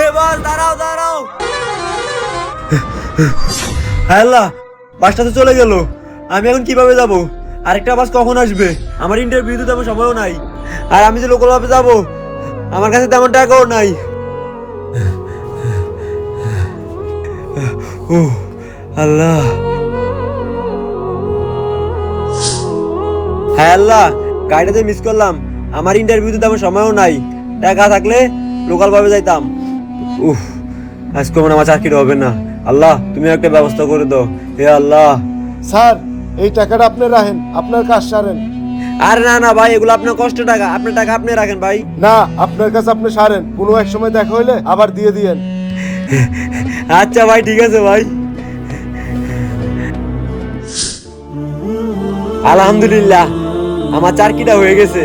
এ বস দাঁড়াও দাঁড়াও। হ্যাঁ আল্লাহ, বাসটা তো চলে গেল, আমি এখন কিভাবে যাব? আরেকটা বাস কখন আসবে? আমার ইন্টারভিউতে তেমন সময়ও নাই, আর আমি যে লোকাল ভাবে যাব আমার কাছে তেমন টাকাও নাই। ও আল্লাহ, হ্যাঁ আল্লাহ, গাড়িটাতে মিস করলাম, আমার ইন্টারভিউতে তেমন সময়ও নাই, টাকা থাকলে লোকাল ভাবে যাইতাম। উফ, আজকে মনে হয় আমার চাকরি হবে না। আল্লাহ, তুমি একটা ব্যবস্থা করে দাও, হে আল্লাহ। স্যার, এই টাকাটা আপনি রাখেন, আপনার কাজ সারেন। আরে না না ভাই, এগুলো আপনার কষ্ট টাকা, আপনার টাকা আপনি রাখেন ভাই। না, আপনার কাছে আপনি সারেন, কোনো এক সময় দেখা হইলে আবার দিয়ে দিয়েন। আচ্ছা ভাই, ঠিক আছে ভাই। আলহামদুলিল্লাহ, আমার চাকরিটা হয়ে গেছে।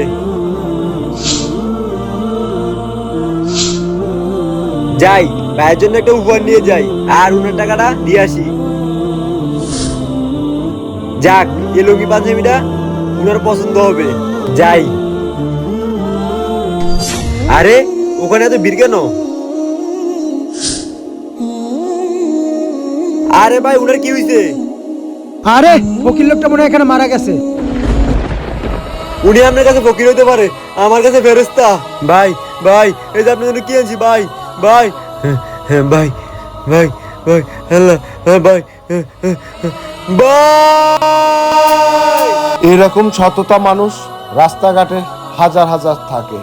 যাই, ভাইয়ের জন্য একটা উপহার নিয়ে যাই, আর উনার টাকাটা দিয়ে আসি। যাক, এই লুঙ্গি পাঞ্জাবিটা উনার পছন্দ হবে। যাই। আরে, ওখানে এত ভিড় কেন? আরে ভাই, উনার কি হয়েছে? আরে ফকির লোকটা মনে হয় এখানে মারা গেছে। উনি আপনার কাছে ফকির হইতে পারে, আমার কাছে ফেরেশতা। ভাই ভাই, এই যে আপনার জন্য কি আনছি ভাই। ভাই ভাই ভাই ভাই, আল্লাহ, ভাই ভাই। এরকম সততা মানুষ রাস্তাঘাটে হাজার হাজার থাকে।